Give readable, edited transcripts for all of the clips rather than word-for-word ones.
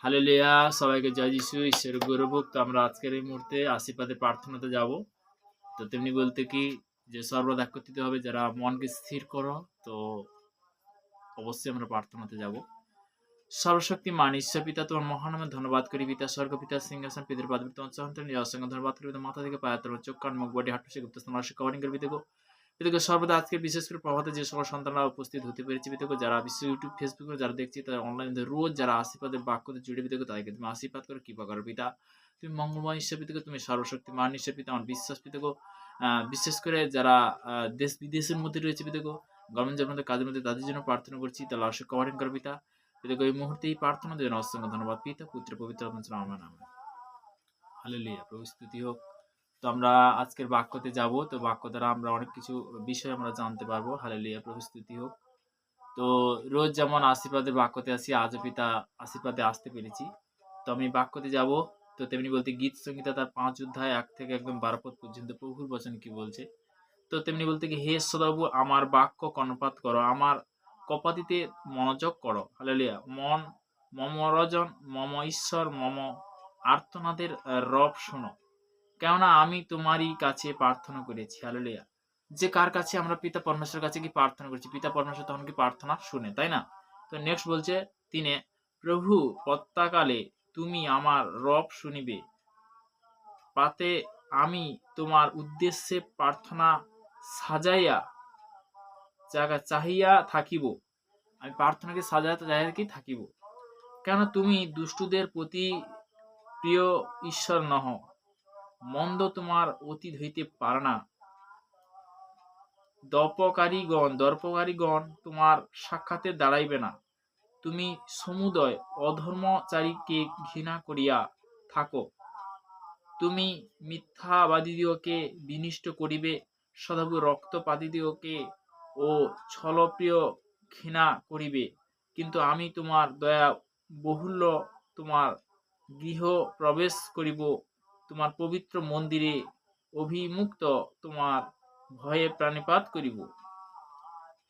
Hallelujah, সবাইকে জয় যিশু, ঈশ্বরের গৌরবক। তো আমরা আজকের এই মুহূর্তে আশীর্বাদের প্রার্থনাতে যাব। তো তেমনি বলতে কি যে সর্বদা একত্রিত হবে যারা মনকে স্থির করো। তো অবশ্যই আমরা প্রার্থনাতে যাব। সর্বশক্তিমান ঈশ্বর পিতা, তোমার মহানামে ধন্যবাদ করি। পিতা স্বর্গ, পিতা সিংহাসন, পিতার পাদ তোমার চন্দ্র অসংখ্য ধন্যবাদ করি। মাথা থেকে পায়ে তোমার চোখ, কান, মুখ, বডি, হাঁটু, গুপ্ত স্থান কভারিং করবি দেখো। পিতাকে সর্বদা আজকে বিশেষ করে প্রভাতে যে সকল সন্তানরা উপস্থিত হতে পেরেছে পিতাকে, যারা বিশ্ব ইউটিউব ফেসবুকে যারা দেখছি, তারা অনলাইনে রোজ যারা আশীর্বাদের বাক্যতে জুড়ে পিতাকে, তাদেরকে তুমি আশীর্বাদ করে কৃপা করো পিতা। তুমি মঙ্গলময় ঈশ্বর পিতাকে, তুমি সর্বশক্তিমান ঈশ্বর পিতা। আমার বিশ্বাস পিতাকে, বিশেষ করে যারা দেশ বিদেশের মধ্যে রয়েছে পিতাকে, গভর্নমেন্টের মধ্যে কাজের মধ্যে, তাদের জন্য প্রার্থনা করছি। তাহলে অবশ্যই কভারিং করো পিতা। পিতাকে এই মুহূর্তে এই প্রার্থনা দেবেন অসংখ্য ধন্যবাদ পিতা, পুত্র পবিত্র আত্মার নামে নামে। হালেলুয়া, প্রভু স্তুতি হোক। তো আমরা আজকের বাক্যতে যাব। তো বাক্য দ্বারা আমরা অনেক কিছু বিষয় আমরা জানতে পারবো। হালেলুয়া, প্রভু স্তুতি হোক। তো রোজ যেমন আশীর্বাদের বাক্যতে আসি, আজও পিতা আশীর্বাদে আসতে পেরেছি। তো আমি বাক্যতে যাব। তো তেমনি বলতে গীত সংহিতা তার 5 অধ্যায় 1 থেকে একদম 12 পদ পর্যন্ত প্রভুর বচন কি বলছে। তো তেমনি বলতে কি, হে সদাবু, আমার বাক্য কর্ণপাত করো, আমার কপাতিতে মনোযোগ করো। হালেলুয়া। মম রজন, মম ঈশ্বর, মম আর্তনাদের রব শোনো, কেননা আমি তোমারই কাছে প্রার্থনা করেছি। হালেলুয়া। যে কার কাছে আমরা পিতা পরমেশ্বরের কাছে কি প্রার্থনা করছি, পিতা পরমেশ্বর তখন কি প্রার্থনা শুনে, তাই না? তো নেক্সট বলছে তিনি, প্রভু পত্তাকালে তুমি আমার রব শুনিবে, পাতে আমি তোমার উদ্দেশ্যে প্রার্থনা সাজাইয়া জায়গা চাহিয়া থাকিব। আমি প্রার্থনাকে সাজাইতে জায়গা কি থাকিব, কেন তুমি দুষ্টুদের প্রতি প্রিয় ঈশ্বর নহ, মন্দ তোমার অতীত হইতে পারে না। দর্পকারীগণ তোমার সাক্ষাতে দাঁড়াইবে না। তুমি সমুদয় অধর্মচারীকে ঘৃণা করিয়া থাকো। তুমি মিথ্যাবাদীদিওকে বিনিষ্ট করিবে, সদাবু রক্তপাতীদিওকে ও ছলপ্রিয় ঘৃণা করিবে। কিন্তু আমি তোমার দয়া বহুল্য তোমার গৃহ প্রবেশ করিব, তোমার পবিত্র মন্দিরে অভিমুক্ত তোমার ভয়ে প্রাণিপাত করিব।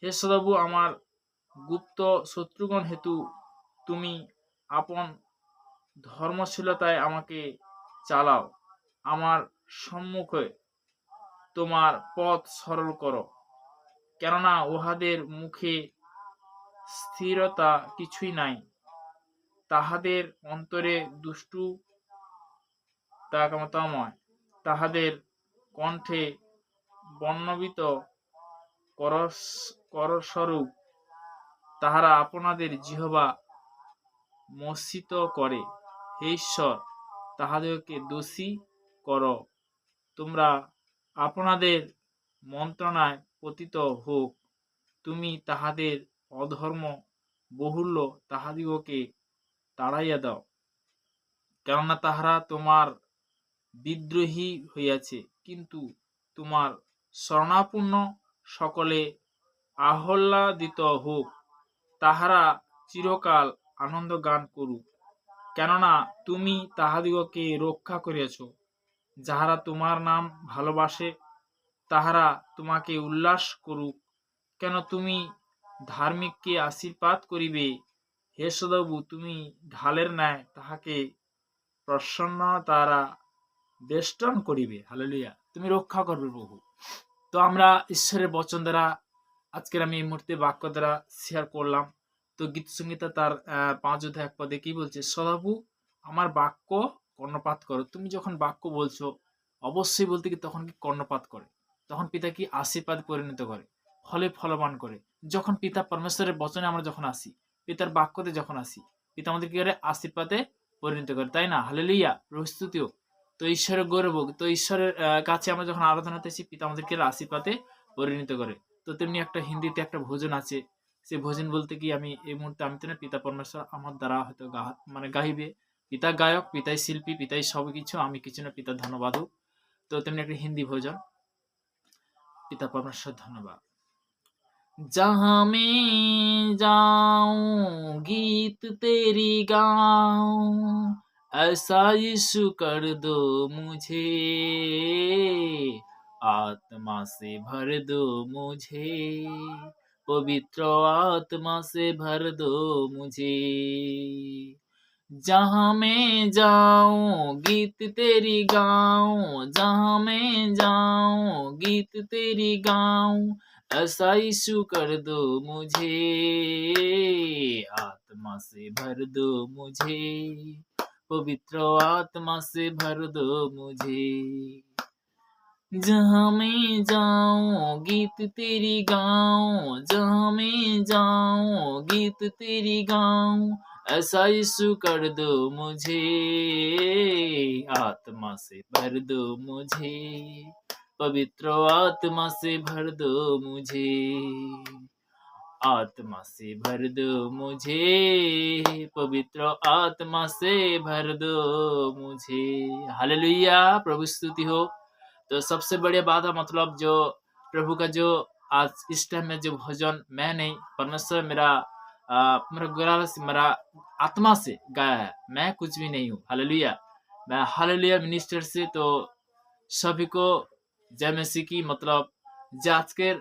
হে সদাবু, আমার গুপ্ত শত্রুগণ হেতু তুমি আপন ধর্মশীলতায় আমাকে চালাও। আমার সম্মুখে তোমার পথ সরল করো, কেননা উহাদের মুখে স্থিরতা কিছুই নাই। তাহাদের অন্তরে দুষ্টু তাময়, তাহাদের কণ্ঠে বর্ণবিত করস্বরূপ, তাহারা আপনাদের জিহ্বা মোষিত করে। হে ঈশ্বর, তাহাদেরকে দোষী করো, তোমরা আপনাদের মন্ত্রণায় পতিত হোক। তুমি তাহাদের অধর্ম বহুল্য তাহাদিগকে তাড়াইয়া দাও, কেননা তাহারা তোমার বিদ্রোহী হইয়াছে। কিন্তু তোমার শরণাপন্ন সকলে আহ্লাদিত হোক, তাহারা চিরকাল আনন্দ গান করুক, কেননা তুমি তাহাদিগকে রক্ষা করিয়াছ। যাহারা তোমার নাম ভালোবাসে, তাহারা তোমাকে উল্লাস করুক, কেন তুমি ধার্মিককে আশীর্বাদ করিবে। হে সদাবু, তুমি ঢালের ন্যায় তাহাকে প্রসন্ন তারা বেষ্টন করিবে। হালেলুয়া। তুমি রক্ষা করবে প্রভু। তো আমরা ঈশ্বরের বচন দ্বারা আজকের আমি এই মুহূর্তে বাক্য দ্বারা শেয়ার করলাম। তো গীত সংহিতা তার 5 অধ্যায় 1 পদে কি বলছে, সদাবু আমার বাক্য কর্ণপাত করো। তুমি যখন বাক্য বলছো, অবশ্যই বলতে কি তখন কি কর্ণপাত করে, তখন পিতা কি আশীর্বাদ পরিণত করে, ফলে ফলবান করে। যখন পিতা পরমেশ্বরের বচনে আমরা যখন আসি, পিতার বাক্যতে যখন আসি, পিতা আমাদের কি করে আশীর্বাদে পরিণত করে, তাই না? হালেলুয়া, প্রস্তুতিও। তো ঈশ্বরের গৌরব। তো ঈশ্বরের কাছে আমরা যখন আরাধনাতে আসি, পিতা আমাদেরকে আশীর্বাদে পরিণত করে। তো তেমনি একটা হিন্দিতে একটা ভোজন আছে, সে ভোজন বলতে কি আমি এই মুহূর্তে আমি তো না, পিতা পরমেশ্বর আমার দ্বারা হয়তো মানে গাইবে। পিতা গায়ক, পিতাই শিল্পী, পিতাই সবকিছু, আমি কিছু না, পিতা ধন্যবাদ হোক। তো তেমনি একটা হিন্দি ভোজন, পিতা পরমেশ্বর ধন্যবাদ। जहाँ मैं जाऊं गीत तेरी गाऊं, ऐसा यीशु कर दो मुझे, आत्मा से भर दो मुझे, पवित्र आत्मा से भर दो मुझे, जहाँ मैं जाऊं गीत तेरी गाऊं, जहाँ मैं जाऊं गीत तेरी गाऊं, ऐसा यीशु कर दो मुझे, आत्मा से भर दो मुझे, पवित्र आत्मा से भर दो मुझे। जहाँ मैं जाऊं गीत तेरी गाऊं, जहाँ मैं जाऊं गीत तेरी गाऊं, ऐसा यीशु कर दो मुझे, आत्मा से भर दो मुझे, पवित्र आत्मा से भर दो मुझे, आत्मा से भर दो मुझे, पवित्र आत्मा से भर दो मुझे। हालेलुया, प्रभु स्तुति हो। तो सबसे बढ़िया बात है, मतलब जो प्रभु का जो आज इस टाइम में जो भजन मैं नहीं, परमेश्वर मेरा मेरा गला से, मेरा आत्मा से गाया है, मैं कुछ भी नहीं हूँ। हालेलुया, मैं हालेलुया मिनिस्टर से तो सभी को जय मसीह की, मतलब जो आज के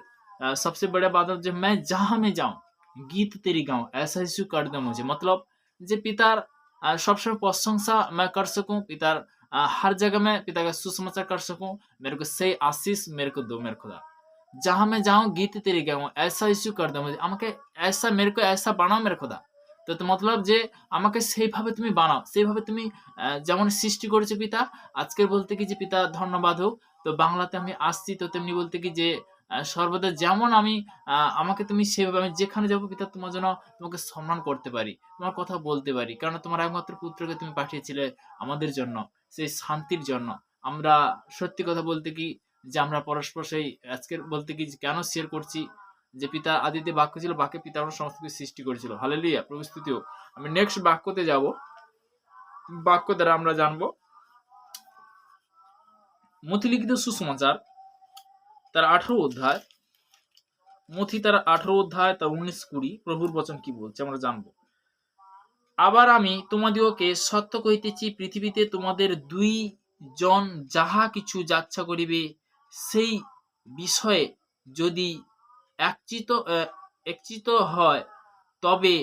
सबसे बड़ा बात है, जब मैं जहाँ में जाऊं गीत तेरी गाऊं, ऐसा यीशु कर दे मुझे, मतलब जे पितार सबसे प्रशंसा मैं कर सकूं, पितार हर जगह में पिता का सुसमाचार कर सकूं, मेरे को सही आशीष मेरे को दो मेरे खुदा। जहां मैं जाऊं गीत तेरी गाऊं, ऐसा यीशु कर दो मुझे, আমাকে ऐसा मेरे को ऐसा বানাও मेरे खुदा। তো মতলব যে আমাকে সেইভাবে তুমি বানাও, সেইভাবে তুমি যেমন সৃষ্টি করেছো পিতা, আজকের বলতে কি যে পিতা ধন্যবাদ হোক। তো বাংলাতে আমি আসছি, তো তেমনি বলতে কি যে সর্বদা যেমন আমি আমাকে তুমি সেভাবে, আমি যেখানে যাবো পিতা তোমার জন্য, তোমাকে সম্মান করতে পারি, তোমার কথা বলতে পারি, কারণ তোমার একমাত্র পুত্রকে তুমি পাঠিয়েছিলে আমাদের জন্য, সেই শান্তির জন্য। আমরা সত্যি কথা বলতে কি যে আমরা পরস্পর সেই আজকের বলতে কি যে কেন শেয়ার করছি, যে পিতা আদিতে বাক্য ছিল, বাক্যে পিতা আমরা সমস্ত কিছু সৃষ্টি করেছিল। হালেলুয়া, প্রভু স্তুতি হোক। আমি নেক্সট বাক্যতে যাব, বাক্য দ্বারা আমরা জানবো মথি লিখিত সুসমাচার তার 18 অধ্যায়, মথি তার 18 অধ্যায় তার 19-20 প্রভুর বচন কি বলছে আমরা জানবো। আবার আমি তোমাদিগকে সত্য কহিতেছি, পৃথিবীতে তোমাদের 2 জন যাহা কিছু যাচ্ছা করিবে, সেই বিষয়ে যদি একচিত হয়, তবে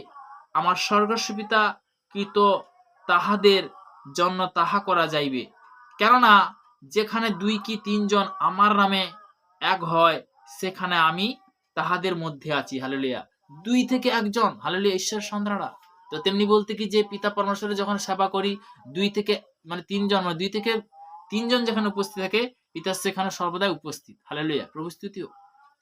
আমার স্বর্গস্ব পিতা কৃত তাহাদের জন্য তাহা করা যাইবে। কেননা যেখানে 2 কি 3 জন আমার নামে এক হয়, সেখানে আমি তাহাদের মধ্যে আছি। হালেলুয়া, 2 থেকে 1 জন, হালেলুয়া, ঈশ্বরের সন্তানরা। তো তেমনি বলতে কি যে পিতা পরমেশ্বরের যখন সেবা করি, 2 থেকে মানে 3 জন, মানে 2 থেকে 3 জন যেখানে উপস্থিত থাকে, পিতা সেখানে সর্বদাই উপস্থিত। হালেলুয়া, প্রভু স্তুতি হোক।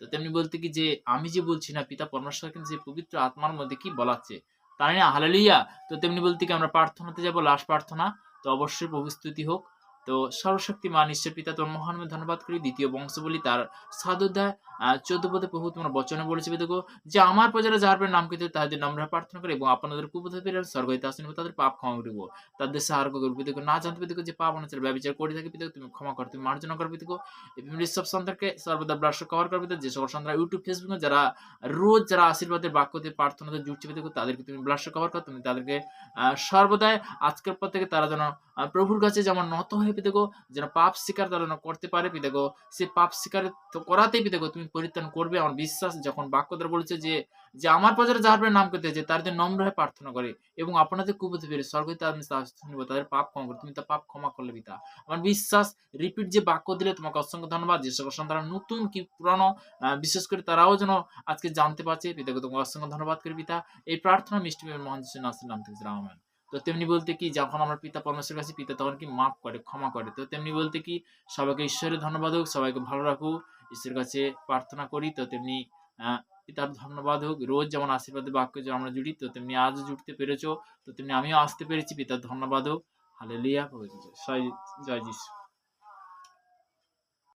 তো তেমনি বলতে কি যে আমি যে বলছি না, পিতা পরমেশ্বর কিন্তু যে পবিত্র আত্মার মধ্যে কি বলাচ্ছে, তাই না? হালেলুয়া। তো তেমনি বলতে কি আমরা প্রার্থনাতে যাব, লাস্ট প্রার্থনা। তো অবশ্যই প্রভু স্তুতি হোক। তো সর্বশক্তিমান ঈশ্বর পিতা তোমার মহান নামে ধন্যবাদ করি। দ্বিতীয় বংশাবলী তার 7 অধ্যায় 14 পদে প্রভু তোমার বচনে বলেছে, দেখো যে আমার প্রজারা যাহার নাম করিতে তাহাদের নাম প্রার্থনা করে এবং আপনাদের কুপথে স্বর্গ হইতে আসেন, তাদের পাপ ক্ষমা করিব, তাদের সাহায্য করবে। দেখো না জানতে দেখো যে পাপ অনুসারে ব্যবচার করে থাকে, দেখো তুমি ক্ষমা করো, তুমি মার্জনা করবে। দেখো সব সন্তানকে সর্বদা ব্রাশ কভার করবে। যে সকল সন্তান ইউটিউব ফেসবুকে যারা রোজ যারা আশীর্বাদের বাক্যতে প্রার্থনাতে জুটছে, দেখো তাদেরকে তুমি ব্রাশ কভার করো, তুমি তাদেরকে সর্বদাই আজকের পর থেকে তারা যেন প্রভুর কাছে যেমন নত হয়ে পিতাগো, যেন পাপ স্বীকার তারা যেন করতে পারে পিতাগো, সে পাপ স্বীকার করাতেই পিতাগো তুমি পরিত্রাণ করবে। আমার বিশ্বাস, যখন বাক্য দ্বারা বলেছে যে যে আমার প্রজারা যাহার নাম করতে যে তাদের নম্র হয়ে প্রার্থনা করে এবং আপনাদের কুপথে ফিরে স্বর্গ হইতে আমি শুনবো, তাদের পাপ ক্ষমা করে, তুমি তার পাপ ক্ষমা করলে পিতা। আমার বিশ্বাস, রিপিট যে বাক্য দিলে তোমাকে অসংখ্য ধন্যবাদ। যে সকল সন্তান নতুন কি পুরানো বিশেষ করে তারাও যেন আজকে জানতে পারছে, পিতাকে তোমাকে অসংখ্য ধন্যবাদ করি পিতা। এই প্রার্থনা মিষ্টি মহান যিশু নাসির নাম থেকে আমেন। তো তেমনি বলতে কি যখন আমরা পিতা পরমেশ্বরের কাছে, পিতা তখন কি মাফ করে, ক্ষমা করে। তো তেমনি বলতে কি সবাইকে ঈশ্বরের ধন্যবাদ হোক, সবাইকে ভালো রাখুক, ঈশ্বরের কাছে প্রার্থনা করি। তো তেমনি পিতার ধন্যবাদ হোক, রোজ যেমন আশীর্বাদের বাক্য যে আমরা জুড়ি, তো তেমনি আজও জুড়তে পেরেছো, তো তেমনি আমিও আসতে পেরেছি, পিতার ধন্যবাদ হোক। হালেলুয়া, জয় জয় যিশু।